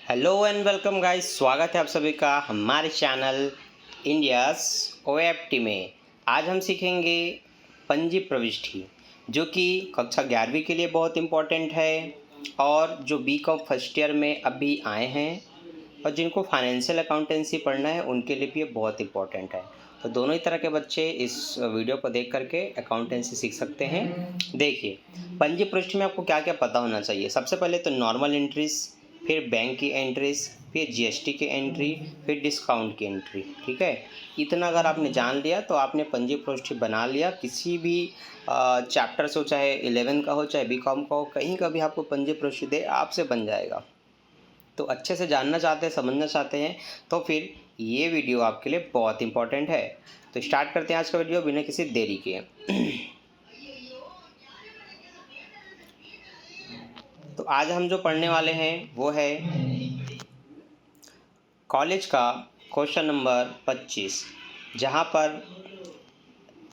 Hello and welcome guys, स्वागत है आप सभी का हमारे चैनल इंडियाज़ ओएफटी में। आज हम सीखेंगे पंजी प्रविष्टि, जो कि कक्षा 11वीं के लिए बहुत इम्पोर्टेंट है और जो बीकॉम फर्स्ट ईयर में अभी आए हैं और जिनको फाइनेंशियल अकाउंटेंसी पढ़ना है उनके लिए भी ये बहुत इम्पोर्टेंट है। तो दोनों ही तरह के बच्चे इस वीडियो को देख करके अकाउंटेंसी सीख सकते हैं। देखिए, पंजी प्रविष्टि में आपको क्या क्या पता होना चाहिए। सबसे पहले तो नॉर्मल एंट्रीज, फिर बैंक की एंट्रीज, फिर जीएसटी की एंट्री, फिर डिस्काउंट की एंट्री। ठीक है, इतना अगर आपने जान लिया तो आपने पंजी प्रविष्टि बना लिया। किसी भी चैप्टर से हो, चाहे 11 का हो चाहे बीकॉम का हो, कहीं का भी आपको पंजी प्रविष्टि दे आपसे बन जाएगा। तो अच्छे से जानना चाहते हैं, समझना चाहते हैं तो फिर ये वीडियो आपके लिए बहुत इंपॉर्टेंट है। तो स्टार्ट करते हैं आज का वीडियो बिना किसी देरी के। तो आज हम जो पढ़ने वाले हैं वो है कॉलेज का क्वेश्चन नंबर 25, जहाँ पर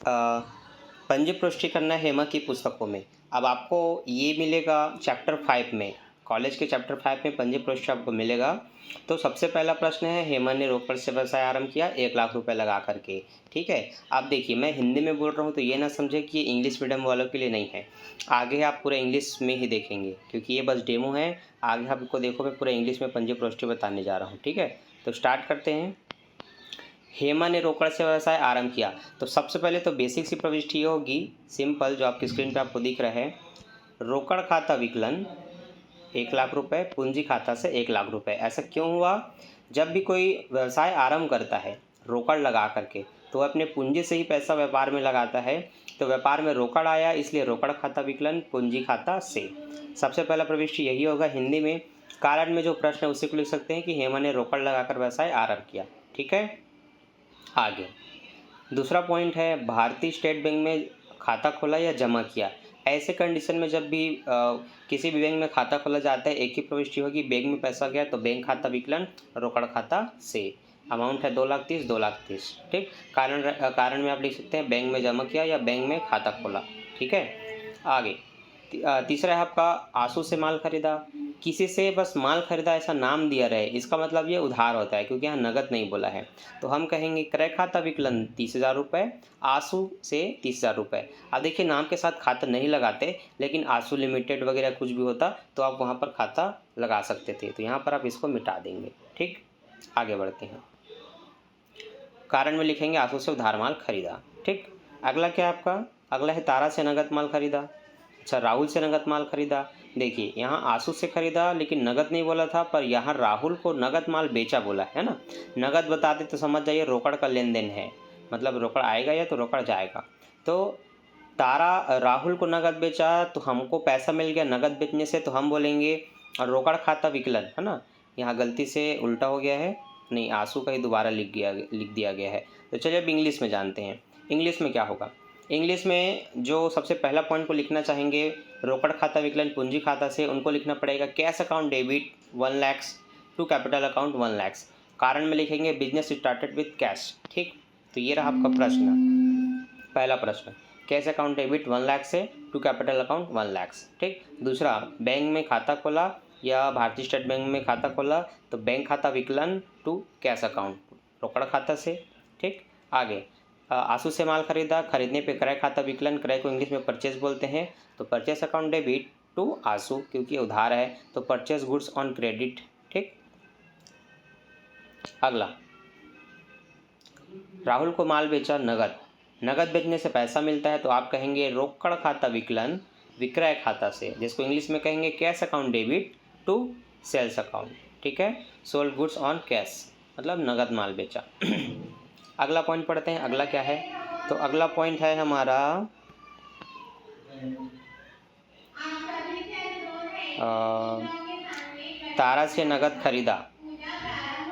पंजी प्रविष्टि करना है हेमा की पुस्तकों में। अब आपको ये मिलेगा चैप्टर 5 में, कॉलेज के चैप्टर 5 में पंजी प्रविष्टि आपको मिलेगा। तो सबसे पहला प्रश्न है, हेमा ने रोकड़ से व्यवसाय आरंभ किया 1 लाख रुपए लगा करके। ठीक है, आप देखिए मैं हिंदी में बोल रहा हूँ तो ये ना समझे कि ये इंग्लिश मीडियम वालों के लिए नहीं है। आगे आप पूरा इंग्लिश में ही देखेंगे क्योंकि ये बस डेमो है। आगे आपको देखो मैं पूरा इंग्लिश में पंजी प्रविष्टि बताने जा रहा हूँ। ठीक है, तो स्टार्ट करते हैं। हेमा ने रोकड़ से व्यवसाय आरंभ किया, तो सबसे पहले तो बेसिक सी प्रविष्टि ये होगी, सिंपल, जो आपकी स्क्रीन पे आपको दिख रहा है। रोकड़ खाता विकलन 1 लाख रुपए, पूंजी खाता से 1 लाख रुपए। ऐसा क्यों हुआ? जब भी कोई व्यवसाय आरंभ करता है रोकड़ लगा करके, तो वह अपने पूंजी से ही पैसा व्यापार में लगाता है। तो व्यापार में रोकड़ आया, इसलिए रोकड़ खाता विकलन पूंजी खाता से। सबसे पहला प्रविष्टि यही होगा। हिंदी में कारण में जो प्रश्न है उसी को लिख सकते हैं कि हेमा ने रोकड़ लगाकर व्यवसाय आरंभ किया। ठीक है, आगे दूसरा पॉइंट है, भारतीय स्टेट बैंक में खाता खोला या जमा किया। ऐसे कंडीशन में जब भी किसी भी बैंक में खाता खोला जाता है, एक ही प्रविष्टि होगी, बैंक में पैसा गया तो बैंक खाता विकलन रोकड़ खाता से। अमाउंट है 2,30,000, 2,30,000। ठीक, कारण में आप लिख सकते हैं बैंक में जमा किया या बैंक में खाता खोला। ठीक है, आगे तीसरा है आपका, आंसू से माल खरीदा। किसी से बस माल खरीदा ऐसा नाम दिया रहे, इसका मतलब ये उधार होता है क्योंकि यहाँ नगद नहीं बोला है। तो हम कहेंगे क्रय खाता विकलन 30,000 रुपये, आंसू से 30,000 रुपये। अब देखिए नाम के साथ खाता नहीं लगाते, लेकिन आंसू लिमिटेड वगैरह कुछ भी होता तो आप वहाँ पर खाता लगा सकते थे, तो यहाँ पर आप इसको मिटा देंगे। ठीक, आगे बढ़ते हैं। कारण में लिखेंगे आंसू से उधार माल खरीदा। ठीक, अगला क्या है आपका? अगला है तारा से नगद माल खरीदा। अच्छा, राहुल से नगद माल खरीदा। देखिए यहाँ आंसू से खरीदा लेकिन नगद नहीं बोला था, पर यहाँ राहुल को नगद माल बेचा बोला है ना। नगद बताते तो समझ जाइए रोकड़ का लेन देन है, मतलब रोकड़ आएगा या तो रोकड़ जाएगा। तो तारा राहुल को नगद बेचा तो हमको पैसा मिल गया नगद बेचने से, तो हम बोलेंगे रोकड़ खाता विकलन, है ना। यहाँ गलती से उल्टा हो गया है, नहीं आंसू का ही दोबारा लिख दिया गया है। तो चलिए अब इंग्लिश में जानते हैं। इंग्लिश में क्या होगा? इंग्लिश में जो सबसे पहला पॉइंट को लिखना चाहेंगे, रोकड़ खाता विकलन पूंजी खाता से, उनको लिखना पड़ेगा cash account debit 1 lakh to capital account 1 lakh. कारण में लिखेंगे बिजनेस स्टार्टेड विथ कैश। ठीक, तो ये रहा आपका प्रश्न, पहला प्रश्न, कैश अकाउंट डेबिट 1 लाख से टू कैपिटल अकाउंट 1 लाख। ठीक, दूसरा, बैंक में खाता खोला या भारतीय स्टेट बैंक में खाता खोला तो बैंक खाता विकलन टू कैश अकाउंट रोकड़ खाता से। ठीक, आगे आंसू से माल खरीदा, खरीदने पे क्रय खाता विकलन, क्रय को इंग्लिश में परचेज बोलते हैं, तो परचेस अकाउंट डेबिट टू आंसू क्योंकि उधार है, तो परचेस गुड्स ऑन क्रेडिट। ठीक, अगला, राहुल को माल बेचा नगद, नगद बेचने से पैसा मिलता है, तो आप कहेंगे रोकड़ खाता विकलन विक्रय खाता से, जिसको इंग्लिश में कहेंगे cash account debit to sales account. ठीक है, सोल्ड गुड्स ऑन कैश, मतलब नगद माल बेचा। अगला पॉइंट पढ़ते हैं, अगला क्या है? तो अगला पॉइंट है हमारा तारा से नगद खरीदा।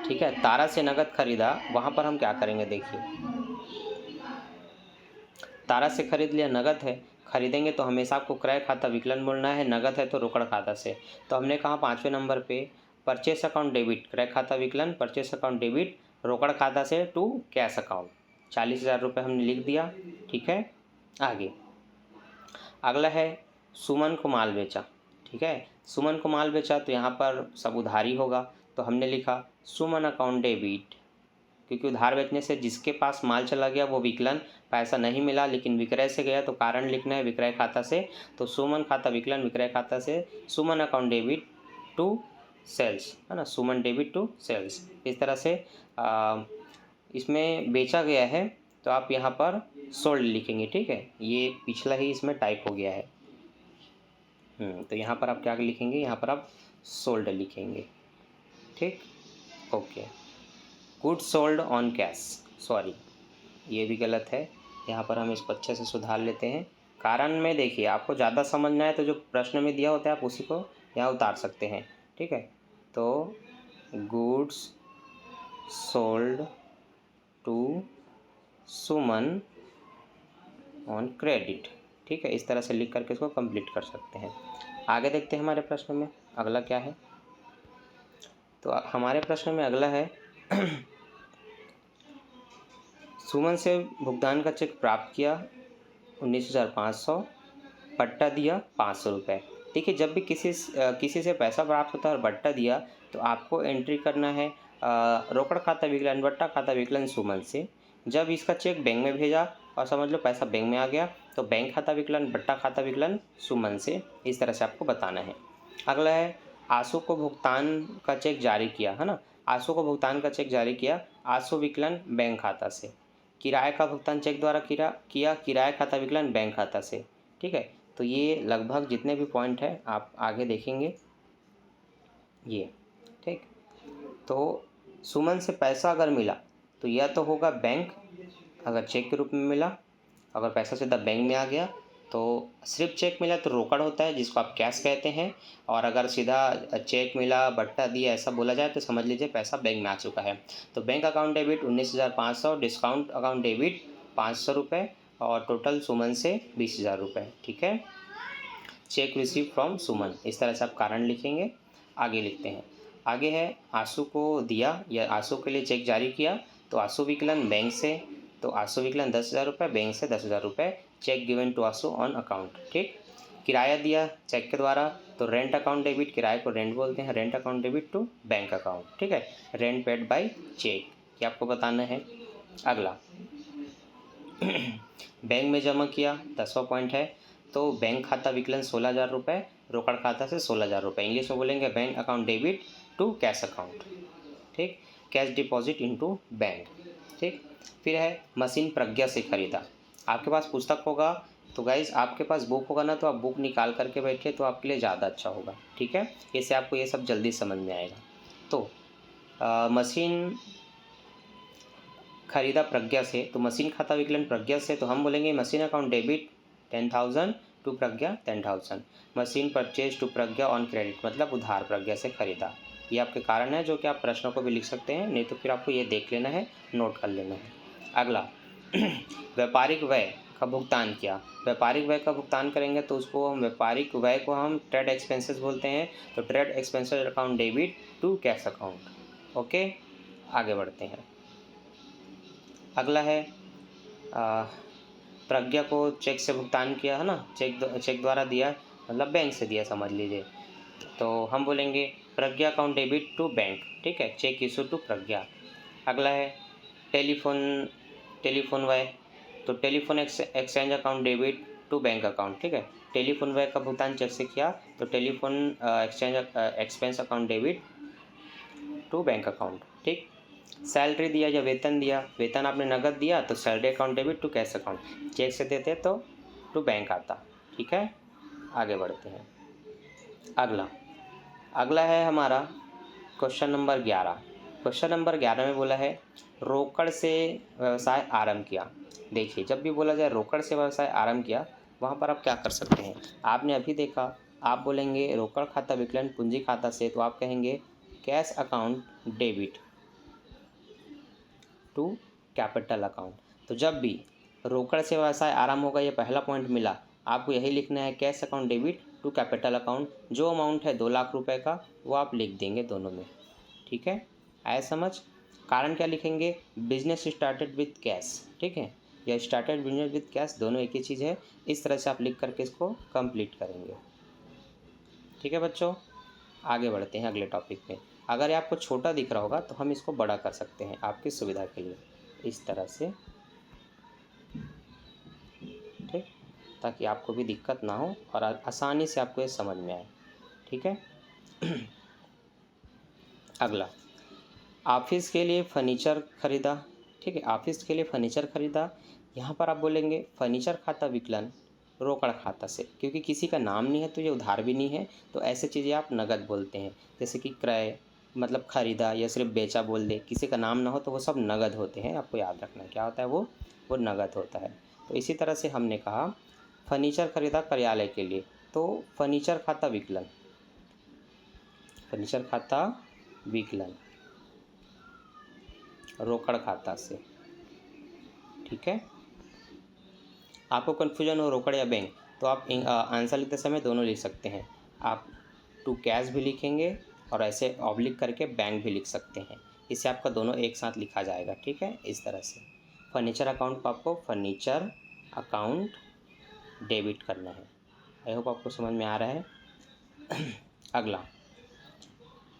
ठीक है, तारा से नगद खरीदा, वहाँ पर हम क्या करेंगे? देखिए तारा से खरीद लिया, नगद है, खरीदेंगे तो हमेशा आपको क्रय खाता विकलन बोलना है, नगद है तो रोकड़ खाता से। तो हमने कहा 5वें नंबर पे परचेस अकाउंट डेबिट, क्रय खाता विकलन परचेस अकाउंट डेबिट रोकड़ खाता से टू कैश अकाउंट, 40,000 रुपये हमने लिख दिया। ठीक है, आगे अगला है सुमन को माल बेचा। ठीक है, सुमन को माल बेचा तो यहाँ पर सब उधारी होगा, तो हमने लिखा सुमन अकाउंट डेबिट, क्योंकि उधार बेचने से जिसके पास माल चला गया वो विकलन, पैसा नहीं मिला लेकिन विक्रय से गया तो कारण लिखना है विक्रय खाता से। तो सुमन खाता विकलन विक्रय खाता से सुमन अकाउंट डेबिट टू सेल्स, है ना, सुमन डेबिट टू सेल्स। इस तरह से इसमें बेचा गया है तो आप यहाँ पर सोल्ड लिखेंगे, ठीक है। ये पिछला ही इसमें टाइप हो गया है। तो यहाँ पर आप क्या लिखेंगे, यहाँ पर आप सोल्ड लिखेंगे, ठीक, okay. Good sold on cash, sorry ये भी गलत है, यहाँ पर हम इसको अच्छे से सुधार लेते हैं। कारण में देखिए आपको ज़्यादा समझना है तो जो प्रश्न में दिया होता है आप उसी को यहाँ उतार सकते हैं, ठीक है। तो goods sold to Suman on credit, ठीक है। इस तरह से लिख करके इसको कंप्लीट कर सकते हैं। आगे देखते हैं हमारे प्रश्न में अगला क्या है। तो हमारे प्रश्न में अगला है सुमन से भुगतान का चेक प्राप्त किया 19,500, बट्टा दिया 500 रुपये। ठीक है, जब भी किसी से पैसा प्राप्त होता है और बट्टा दिया तो आपको एंट्री करना है रोकड़ खाता विकलन बट्टा खाता विकलन सुमन से। जब इसका चेक बैंक में भेजा और समझ लो पैसा बैंक में आ गया तो बैंक खाता विकलन बट्टा खाता विकलन सुमन से, इस तरह से आपको बताना है। अगला है आशु को भुगतान का चेक जारी किया, है ना, आशु को भुगतान का चेक जारी किया आशु विकलन बैंक खाता से। किराए का भुगतान चेक द्वारा किया किराया खाता विकलन बैंक खाता से, ठीक है। तो ये लगभग जितने भी पॉइंट है आप आगे देखेंगे ये, ठीक। तो सुमन से पैसा अगर मिला तो यह तो होगा बैंक, अगर चेक के रूप में मिला, अगर पैसा सीधा बैंक में आ गया तो सिर्फ चेक मिला तो रोकड़ होता है जिसको आप कैश कहते हैं, और अगर सीधा चेक मिला बट्टा दिया ऐसा बोला जाए तो समझ लीजिए पैसा बैंक में आ चुका है। तो bank account debit 19,500, discount account debit 500 रुपये और टोटल सुमन से 20,000 रुपये, ठीक है। चेक रिसीव फ्रॉम सुमन, इस तरह से आप कारण लिखेंगे। आगे लिखते हैं, आगे है आशु को दिया या आशु के लिए चेक जारी किया तो आशु विकलन बैंक से, तो आशु विकलन 10,000 रुपये, बैंक से 10,000 रुपये, cheque given to Ashu on account, ठीक। किराया दिया चेक के द्वारा तो रेंट अकाउंट डेबिट, किराए को रेंट बोलते हैं, rent account debit to bank account, ठीक है। रेंट पेड बाय चेक, ये आपको बताना है। अगला बैंक में जमा किया 10वां पॉइंट है, तो बैंक खाता विकलन 16,000 रुपये, रोकड़ खाता से 16,000 रुपये, इंग्लिश में बोलेंगे bank account debit to cash account, ठीक, कैश डिपॉजिट इनटू बैंक, ठीक। फिर है मशीन प्रज्ञा से खरीदा। आपके पास पुस्तक होगा तो गाइज आपके पास बुक होगा ना तो आप बुक निकाल करके बैठे तो आपके लिए ज़्यादा अच्छा होगा, ठीक है। इससे आपको ये सब जल्दी समझ में आएगा। तो मशीन खरीदा प्रज्ञा से, तो मशीन खाता विकलन प्रज्ञा से, तो हम बोलेंगे machine account debit 10,000 to Pragya 10,000, machine purchase to Pragya on credit, मतलब उधार प्रज्ञा से खरीदा। ये आपके कारण है जो कि आप प्रश्नों को भी लिख सकते हैं, नहीं तो फिर आपको ये देख लेना है, नोट कर लेना है। अगला व्यापारिक व्यय का भुगतान किया, व्यापारिक व्यय का भुगतान करेंगे तो उसको हम व्यापारिक व्यय को हम ट्रेड एक्सपेंसेस बोलते हैं, तो trade expenses account debit to cash account, okay. आगे बढ़ते हैं। अगला है प्रज्ञा को चेक से भुगतान किया, है ना, चेक द्वारा दिया मतलब बैंक से दिया समझ लीजिए, तो हम बोलेंगे प्रज्ञा अकाउंट डेबिट टू बैंक, ठीक है, चेक इशू टू प्रज्ञा। अगला है टेलीफोन व्यय, तो telephone exchange account debit to bank account, ठीक है। टेलीफोन व्यय का भुगतान चेक से किया तो telephone expense account debit to bank account, ठीक। सैलरी दिया या वेतन दिया, वेतन आपने नगद दिया तो salary account debit to cash account, cheque से देते तो टू बैंक आता, ठीक है। आगे बढ़ते हैं। अगला है हमारा क्वेश्चन नंबर 11। क्वेश्चन नंबर 11 में बोला है रोकड़ से व्यवसाय आरंभ किया। देखिए जब भी बोला जाए रोकड़ से व्यवसाय आरंभ किया वहाँ पर आप क्या कर सकते हैं, आपने अभी देखा, आप बोलेंगे रोकड़ खाता विकलन पूंजी खाता से, तो आप कहेंगे cash account debit to capital account. तो जब भी रोकड़ से व्यवसाय आरंभ होगा, ये पहला पॉइंट मिला, आपको यही लिखना है cash account debit to capital account. जो अमाउंट है 2 लाख रुपए का वो आप लिख देंगे दोनों में, ठीक है। आए समझ। कारण क्या लिखेंगे, बिजनेस स्टार्टेड विथ कैश, ठीक है, या स्टार्टेड बिजनेस विथ कैश, दोनों एक ही चीज़ है। इस तरह से आप लिख करके इसको कंप्लीट करेंगे, ठीक है बच्चों। आगे बढ़ते हैं अगले टॉपिक पे। अगर ये आपको छोटा दिख रहा होगा तो हम इसको बड़ा कर सकते हैं आपकी सुविधा के लिए, इस तरह से, ठीक, ताकि आपको भी दिक्कत ना हो और आसानी से आपको ये समझ में आए। ठीक है। अगला, ऑफिस के लिए फर्नीचर खरीदा। ठीक है, ऑफिस के लिए फर्नीचर खरीदा। यहाँ पर आप बोलेंगे फर्नीचर खाता विकलन रोकड़ खाता से, क्योंकि किसी का नाम नहीं है तो ये उधार भी नहीं है, तो ऐसे चीज़ें आप नगद बोलते हैं। जैसे कि क्रय मतलब खरीदा या सिर्फ बेचा बोल दे, किसी का नाम ना हो तो वो सब नगद होते हैं। आपको याद रखना क्या होता है, वो नगद होता है। तो इसी तरह से हमने कहा फर्नीचर खरीदा कार्यालय के लिए, तो फर्नीचर खाता विकलन, फर्नीचर खाता विकलन रोकड़ खाता से। ठीक है। आपको कन्फ्यूजन हो रोकड़ या बैंक, तो आप आंसर लिखते समय दोनों लिख सकते हैं। आप टू कैश भी लिखेंगे और ऐसे ऑब्लिक करके बैंक भी लिख सकते हैं। इससे आपका दोनों एक साथ लिखा जाएगा। ठीक है, इस तरह से फर्नीचर अकाउंट को आपको फर्नीचर अकाउंट डेबिट करना है। आई होप आपको समझ में आ रहा है।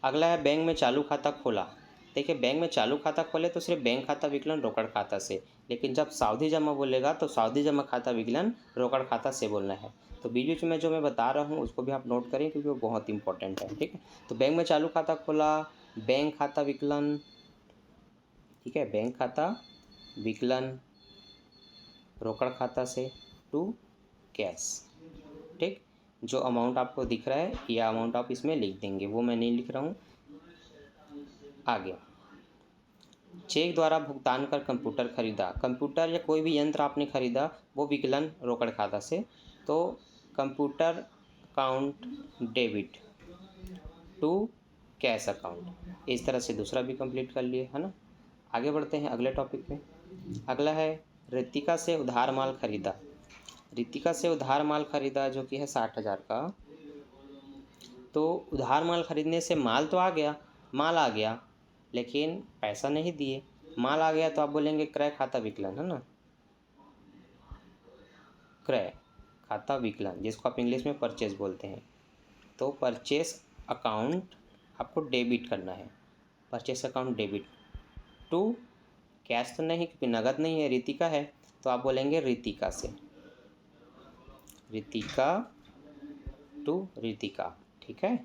अगला है बैंक में चालू खाता खोला। देखिए, बैंक में चालू खाता खोले तो सिर्फ बैंक खाता विकलन रोकड़ खाता से, लेकिन जब सावधि जमा बोलेगा तो सावधि जमा खाता विकलन रोकड़ खाता से बोलना है। तो बीच बीच में जो मैं बता रहा हूँ उसको भी आप नोट करें, क्योंकि वो बहुत इंपॉर्टेंट है। ठीक है, तो बैंक में चालू खाता खोला, बैंक खाता विकलन, ठीक है, बैंक खाता विकलन रोकड़ खाता से टू कैश। ठीक, जो अमाउंट आपको दिख रहा है यह अमाउंट आप इसमें लिख देंगे, वो मैं नहीं लिख रहा हूँ। आगे, चेक द्वारा भुगतान कर कंप्यूटर खरीदा। कंप्यूटर या कोई भी यंत्र आपने खरीदा वो विकलन रोकड़ खाता से, तो computer account debit to cash account. इस तरह से दूसरा भी कंप्लीट कर लिए, है ना। आगे बढ़ते हैं अगले टॉपिक में। अगला है रितिका से उधार माल खरीदा। रितिका से उधार माल खरीदा जो कि है 60,000 का। तो उधार माल खरीदने से माल तो आ गया, माल आ गया लेकिन पैसा नहीं दिए। माल आ गया तो आप बोलेंगे क्रय खाता विकलन, है ना, क्रय खाता विकलन, जिसको आप इंग्लिश में परचेज बोलते हैं। तो परचेस अकाउंट आपको डेबिट करना है, purchase account debit to cash तो नहीं, क्योंकि नगद नहीं है, रितिका है, तो आप बोलेंगे रितिका से, रितिका टू रितिका। ठीक है,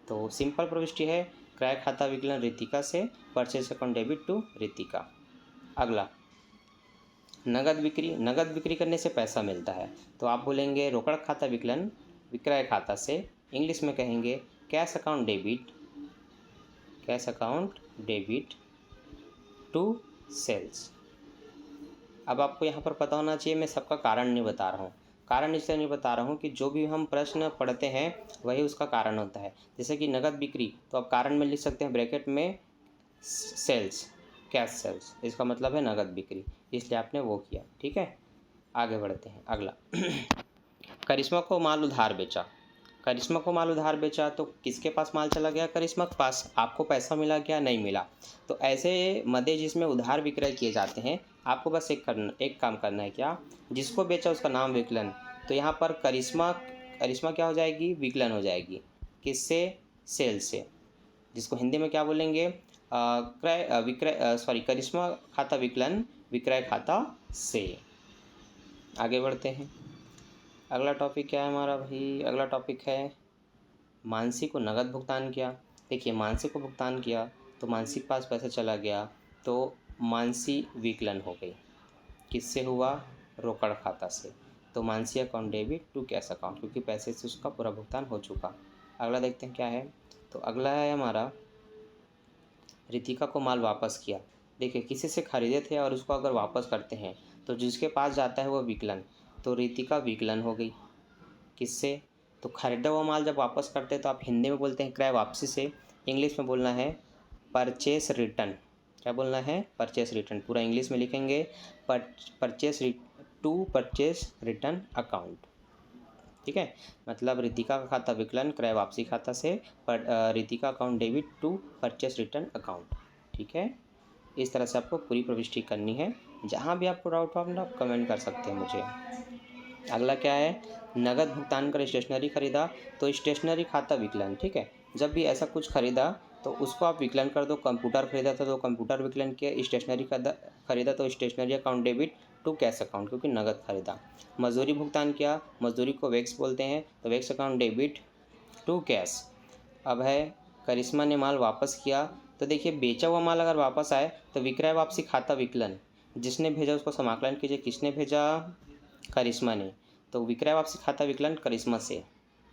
तो सिंपल प्रविष्टि है क्रय खाता विकलन रितिका से purchase account debit to Ritika. अगला, नगद बिक्री। नगद बिक्री करने से पैसा मिलता है, तो आप बोलेंगे रोकड़ खाता विकलन विक्रय खाता से, इंग्लिश में कहेंगे cash account debit, cash account debit to sales. अब आपको यहाँ पर पता होना चाहिए, मैं सबका कारण नहीं बता रहा हूँ। कारण इसलिए नहीं बता रहा हूँ कि जो भी हम प्रश्न पढ़ते हैं वही उसका कारण होता है। जैसे कि नगद बिक्री, तो आप कारण में लिख सकते हैं ब्रैकेट में सेल्स, कैश सेल्स, इसका मतलब है नगद बिक्री, इसलिए आपने वो किया। ठीक है, आगे बढ़ते हैं। अगला, करिश्मा को माल उधार बेचा। करिश्मा को माल उधार बेचा तो किसके पास माल चला गया, करिश्मा के पास। आपको पैसा मिला क्या, नहीं मिला। तो ऐसे मदे जिसमें उधार विक्रय किए जाते हैं, आपको बस एक काम करना है, क्या, जिसको बेचा उसका नाम विकलन। तो यहाँ पर करिश्मा, करिश्मा क्या हो जाएगी, विकलन हो जाएगी, किससे, सेल से, जिसको हिंदी में क्या बोलेंगे, क्रय विक्रय सॉरी करिश्मा खाता विकलन विक्रय खाता से। आगे बढ़ते हैं। अगला टॉपिक क्या है हमारा भाई, अगला टॉपिक है मानसी को नगद भुगतान किया। देखिए, मानसी को भुगतान किया तो मानसी के पास पैसा चला गया, तो मानसी विकलन हो गई, किससे हुआ, रोकड़ खाता से। तो Mansi account debit to cash account, क्योंकि पैसे से उसका पूरा भुगतान हो चुका। अगला देखते हैं क्या है। तो अगला है हमारा रितिका को माल वापस किया। देखिए, किसी से खरीदे थे और उसको अगर वापस करते हैं तो जिसके पास जाता है वो विकलन, तो रितिका विकलन हो गई, किससे, तो खरीदा हुआ माल जब वापस करते हैं तो आप हिंदी में बोलते हैं क्रय वापसी से, इंग्लिश में बोलना है परचेस रिटर्न। क्या बोलना है, परचेस रिटर्न, पूरा इंग्लिश में लिखेंगे purchase to purchase return account. ठीक है, मतलब रितिका का खाता विकलन क्रय वापसी खाता से, Ritika account debit to purchase return account. ठीक है, इस तरह से आपको पूरी प्रविष्टि करनी है। जहाँ भी आपको डाउट हो आप कमेंट कर सकते हैं मुझे। अगला क्या है, नगद भुगतान कर स्टेशनरी खरीदा तो स्टेशनरी खाता विकलन, ठीक है। जब भी ऐसा कुछ खरीदा तो उसको आप विकलन कर दो। कंप्यूटर खरीदा था तो कंप्यूटर विकलन किया, स्टेशनरी खरीदा तो stationery account debit to cash account, क्योंकि नगद खरीदा। मजदूरी भुगतान किया, मजदूरी को वैक्स बोलते हैं, तो wax account debit to cash. अब है करिश्मा ने माल वापस किया, तो देखिए बेचा हुआ माल अगर वापस आए तो विक्रय वापसी खाता विकलन, जिसने भेजा उसको समाकलन कीजिए। किसने भेजा? करिश्मा ने, तो विक्रय वापसी खाता विकलन करिश्मा से,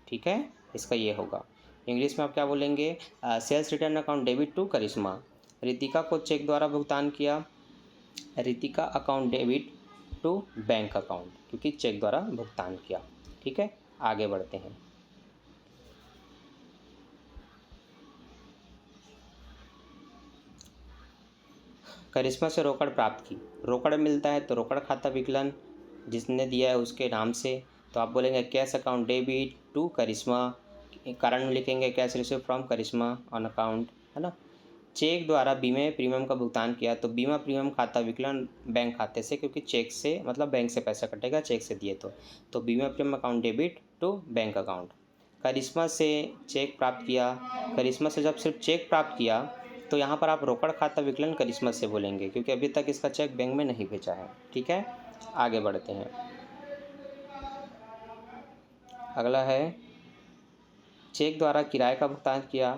ठीक है। इसका ये होगा। इंग्लिश में आप क्या बोलेंगे? Sales return account debit to Karishma. Ritika को चेक द्वारा भुगतान किया, Ritika account debit to bank account, क्योंकि चेक द्वारा भुगतान किया, ठीक है। आगे बढ़ते हैं। करिश्मा से रोकड़ प्राप्त की, रोकड़ मिलता है तो रोकड़ खाता विकलन जिसने दिया है उसके नाम से, तो आप बोलेंगे cash account debit to Karishma. कारण में लिखेंगे cash receive from Karishma on account, है ना। चेक द्वारा बीमे प्रीमियम का भुगतान किया, तो बीमा प्रीमियम खाता विकलन बैंक खाते से, क्योंकि चेक से मतलब बैंक से पैसा कटेगा, चेक से दिए तो बीमा premium account debit to bank account. Karishma से चेक प्राप्त किया, करिश्मा से जब सिर्फ चेक प्राप्त किया तो यहाँ पर आप रोकड़ खाता विकलन करिश्मा से बोलेंगे, क्योंकि अभी तक इसका चेक बैंक में नहीं भेजा है, ठीक है। आगे बढ़ते हैं। अगला है चेक द्वारा किराए का भुगतान किया,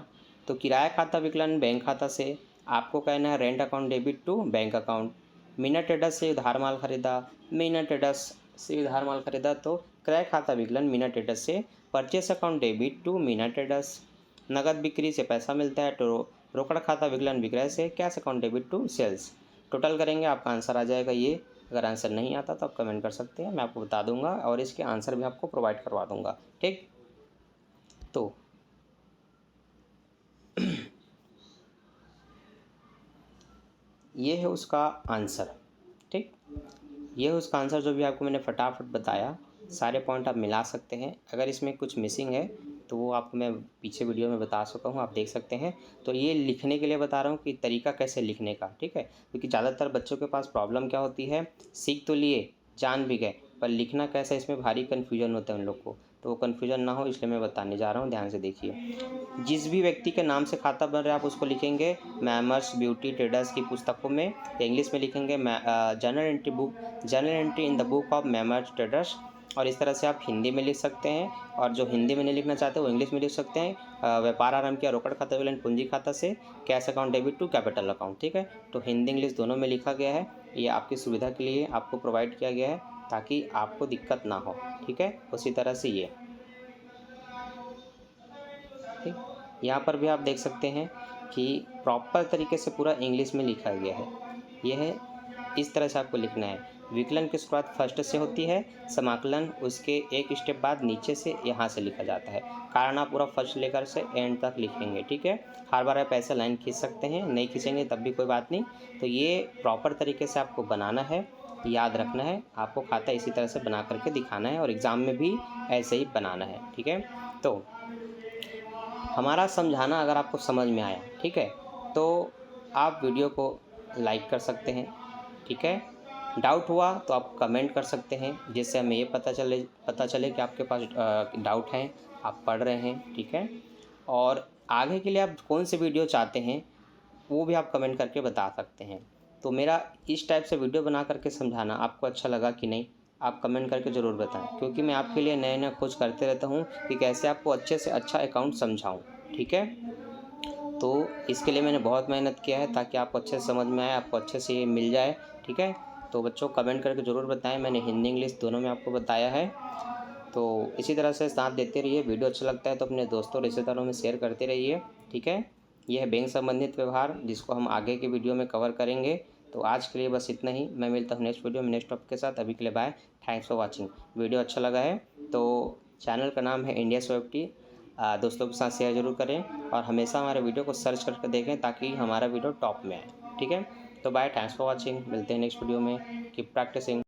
तो किराया खाता विकलन बैंक खाता से, आपको कहना है rent account debit to bank account. Meena traders से उधार माल खरीदा, मीना ट्रेडर्स से उधार माल खरीदा तो क्रय खाता विकलन मीना ट्रेडर्स से, purchase account debit to Meena traders. नगद बिक्री से पैसा मिलता है तो रोकड़ खाता विकलन विक्रय से, cash account debit to sales. Total करेंगे आपका आंसर आ जाएगा ये। अगर आंसर नहीं आता तो आप कमेंट कर सकते हैं, मैं आपको बता दूंगा और इसके आंसर भी आपको प्रोवाइड करवा दूंगा, ठीक। तो ये है उसका आंसर, ठीक। ये है उसका आंसर जो भी आपको मैंने फटाफट बताया। सारे पॉइंट आप मिला सकते हैं। अगर इसमें कुछ मिसिंग है तो वो आपको मैं पीछे वीडियो में बता चुका हूँ, आप देख सकते हैं। तो ये लिखने के लिए बता रहा हूँ कि तरीका कैसे लिखने का, ठीक है। क्योंकि ज़्यादातर बच्चों के पास प्रॉब्लम क्या होती है, सीख तो लिए, जान भी गए, पर लिखना कैसे, इसमें भारी कन्फ्यूजन होता है उन लोग को। तो वो कन्फ्यूजन ना हो इसलिए मैं बताने जा रहा हूँ, ध्यान से देखिए। जिस भी व्यक्ति के नाम से खाता बन रहा है आप उसको लिखेंगे मैमर्स ब्यूटी ट्रेडर्स की पुस्तकों में, इंग्लिश में लिखेंगे general entry in the book of messrs traders. और इस तरह से आप हिंदी में लिख सकते हैं, और जो हिंदी में नहीं लिखना चाहते वो इंग्लिश में लिख सकते हैं। व्यापार आरंभ किया रोकड़ खाता विकलन पूंजी खाता से, cash account debit to capital account, ठीक है। तो हिंदी इंग्लिश दोनों में लिखा गया है, ये आपकी सुविधा के लिए आपको प्रोवाइड किया गया है ताकि आपको दिक्कत ना हो, ठीक है। उसी तरह से ये, ठीक। यहाँ पर भी आप देख सकते हैं कि प्रॉपर तरीके से पूरा इंग्लिश में लिखा गया है। यह है, इस तरह से आपको लिखना है। विकलन की शुरुआत फर्स्ट से होती है, समाकलन उसके एक स्टेप बाद नीचे से यहाँ से लिखा जाता है। कारण आप पूरा फर्स्ट लेकर से एंड तक लिखेंगे, ठीक है। हर बार आप ऐसे लाइन खींच सकते हैं, नहीं खींचेंगे तब भी कोई बात नहीं। तो ये प्रॉपर तरीके से आपको बनाना है, याद रखना है। आपको खाता इसी तरह से बना करके दिखाना है और एग्ज़ाम में भी ऐसे ही बनाना है, ठीक है। तो हमारा समझाना अगर आपको समझ में आया, ठीक है, तो आप वीडियो को लाइक कर सकते हैं, ठीक है। डाउट हुआ तो आप कमेंट कर सकते हैं, जिससे हमें ये पता चले कि आपके पास डाउट हैं, आप पढ़ रहे हैं, ठीक है। और आगे के लिए आप कौन से वीडियो चाहते हैं वो भी आप कमेंट करके बता सकते हैं। तो मेरा इस टाइप से वीडियो बना करके समझाना आपको अच्छा लगा कि नहीं, आप कमेंट करके ज़रूर बताएं, क्योंकि मैं आपके लिए नए नए खोज करते रहता हूँ कि कैसे आपको अच्छे से अच्छा अकाउंट समझाऊँ, ठीक है। तो इसके लिए मैंने बहुत मेहनत किया है ताकि आपको अच्छे से समझ में आए, आपको अच्छे से ये मिल जाए, ठीक है। तो बच्चों कमेंट करके ज़रूर बताएं, मैंने हिंदी इंग्लिश दोनों में आपको बताया है। तो इसी तरह से साथ देते रहिए। वीडियो अच्छा लगता है तो अपने दोस्तों रिश्तेदारों में शेयर करते रहिए, ठीक है। यह है बैंक संबंधित व्यवहार, जिसको हम आगे के वीडियो में कवर करेंगे। तो आज के लिए बस इतना ही। मैं मिलता हूँ नेक्स्ट वीडियो में नेक्स्ट टॉपिक के साथ। अभी के लिए bye, thanks for watching. Video अच्छा लगा है तो चैनल का नाम है इंडिया सेफ्टी, दोस्तों के साथ शेयर जरूर करें और हमेशा हमारे वीडियो को सर्च करके देखें ताकि हमारा वीडियो टॉप में आए, ठीक है। तो बाय, थैंक्स फॉर वॉचिंग। मिलते हैं नेक्स्ट वीडियो में। Keep practising.